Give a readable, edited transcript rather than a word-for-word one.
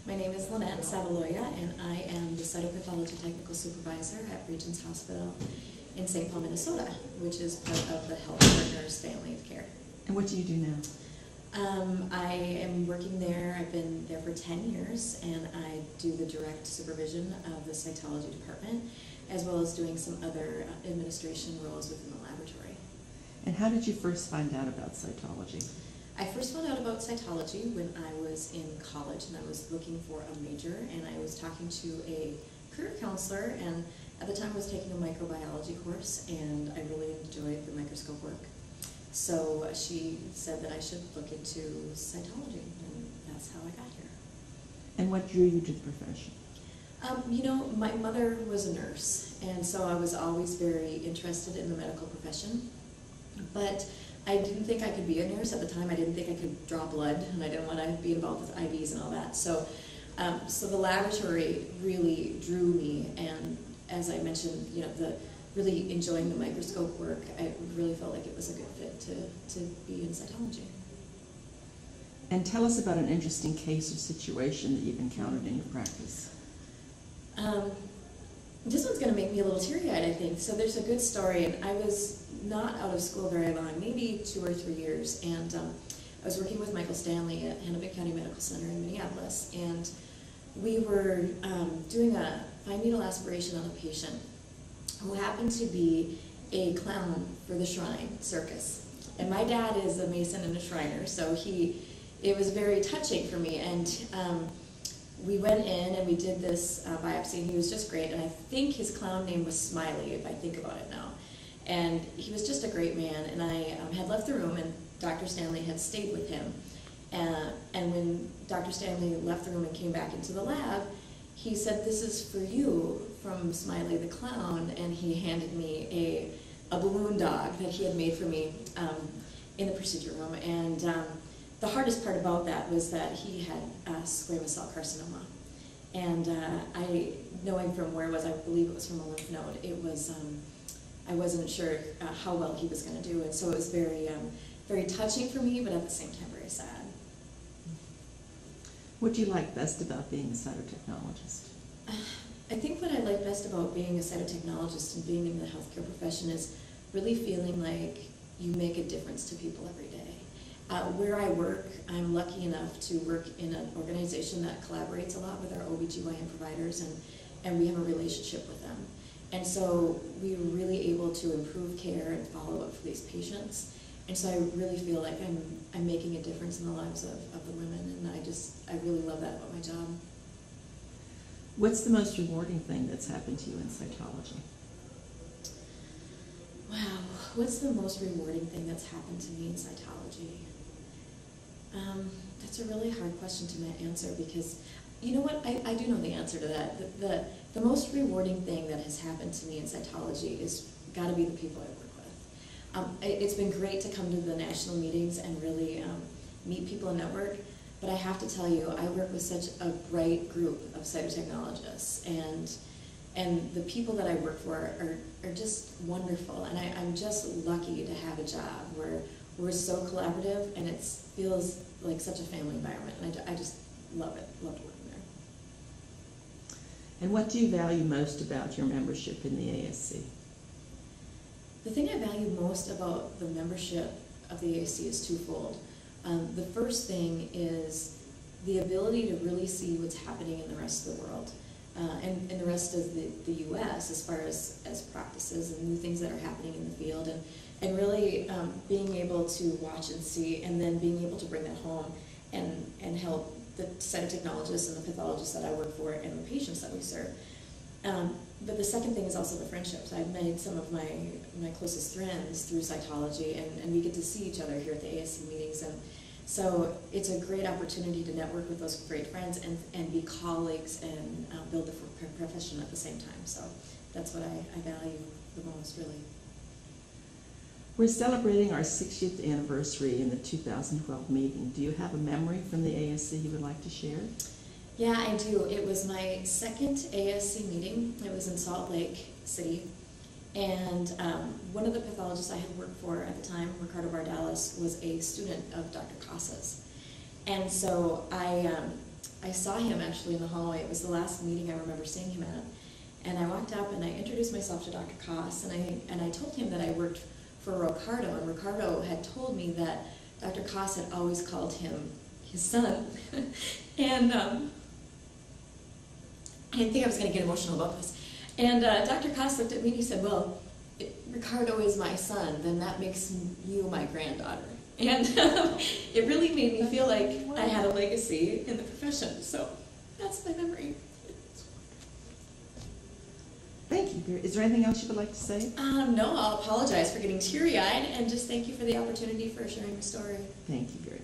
My name is Lynette Savaloja, and I am the Cytopathology Technical Supervisor at Regents Hospital in St. Paul, Minnesota, which is part of the Health Partners family of care. And what do you do now? I am working there. I've been there for 10 years, and I do the direct supervision of the cytology department, as well as doing some other administration roles within the laboratory. And how did you first find out about cytology? I first found out about cytology when I was in college, and I was looking for a major, and I was talking to a career counselor, and at the time I was taking a microbiology course, and I really enjoyed the microscope work. So she said that I should look into cytology, and that's how I got here. And what drew you to the profession? You know, my mother was a nurse, and so I was always very interested in the medical profession. But I didn't think I could be a nurse at the time. I didn't think I could draw blood, and I didn't want to be involved with IVs and all that. So, so the laboratory really drew me, and as I mentioned, you know, really enjoying the microscope work, I really felt like it was a good fit to be in cytology. And tell us about an interesting case or situation that you've encountered in your practice. This one's going to make me a little teary-eyed, I think. So there's a good story, and I was not out of school very long, maybe 2 or 3 years, and I was working with Michael Stanley at Hennepin County Medical Center in Minneapolis, and we were doing a fine needle aspiration on a patient who happened to be a clown for the Shrine Circus. And my dad is a Mason and a Shriner, so it was very touching for me. And we went in and we did this biopsy, and he was just great. And I think his clown name was Smiley, if I think about it now. And he was just a great man. And I had left the room, and Dr. Stanley had stayed with him. And when Dr. Stanley left the room and came back into the lab, he said, "This is for you from Smiley the Clown," and he handed me a balloon dog that he had made for me in the procedure room. And the hardest part about that was that he had squamous cell carcinoma. And knowing from where it was, I believe it was from a lymph node, it was, I wasn't sure how well he was going to do. And so it was very, very touching for me, but at the same time very sad. What do you like best about being a cytotechnologist? I think what I like best about being a cytotechnologist and being in the healthcare profession is really feeling like you make a difference to people every day. Where I work, I'm lucky enough to work in an organization that collaborates a lot with our OBGYN providers, and we have a relationship with them. And so we're really able to improve care and follow up for these patients. And so I really feel like I'm making a difference in the lives of the women, and I really love that about my job. What's the most rewarding thing that's happened to you in cytology? Wow, what's the most rewarding thing that's happened to me in cytology? That's a really hard question to answer, because, you know what, I do know the answer to that. The most rewarding thing that has happened to me in cytology is got to be the people I work with. It's been great to come to the national meetings and really meet people and network, but I have to tell you, I work with such a bright group of cytotechnologists, and the people that I work for are just wonderful, and I'm just lucky to have a job where we're so collaborative, and it feels like such a family environment, and I just love it, loved working there. And what do you value most about your membership in the ASC? The thing I value most about the membership of the ASC is twofold. The first thing is the ability to really see what's happening in the rest of the world. And the rest of the U.S. as far as practices and new things that are happening in the field, and really being able to watch and see, and then being able to bring that home and help the cytotechnologists and the pathologists that I work for and the patients that we serve. But the second thing is also the friendships. I've made some of my closest friends through cytology, and we get to see each other here at the ASC meetings, and so it's a great opportunity to network with those great friends and be colleagues and build the profession at the same time. So that's what I value the most, really. We're celebrating our 60th anniversary in the 2012 meeting. Do you have a memory from the ASC you would like to share? Yeah, I do. It was my second ASC meeting. It was in Salt Lake City. And one of the pathologists I had worked for at the time, Ricardo Bardalis, was a student of Dr. Casas. And so I I saw him actually in the hallway. It was the last meeting I remember seeing him at. And I walked up and I introduced myself to Dr. Koss, and I told him that I worked for Ricardo, and Ricardo had told me that Dr. Koss had always called him his son. And I didn't think I was going to get emotional about this. And Dr. Koss looked at me and he said, well, Ricardo is my son, then that makes you my granddaughter. And it really made me feel like I had a legacy in the profession. So that's my memory. Thank you. Is there anything else you would like to say? No, I'll apologize for getting teary-eyed, and just thank you for the opportunity for sharing my story. Thank you very much.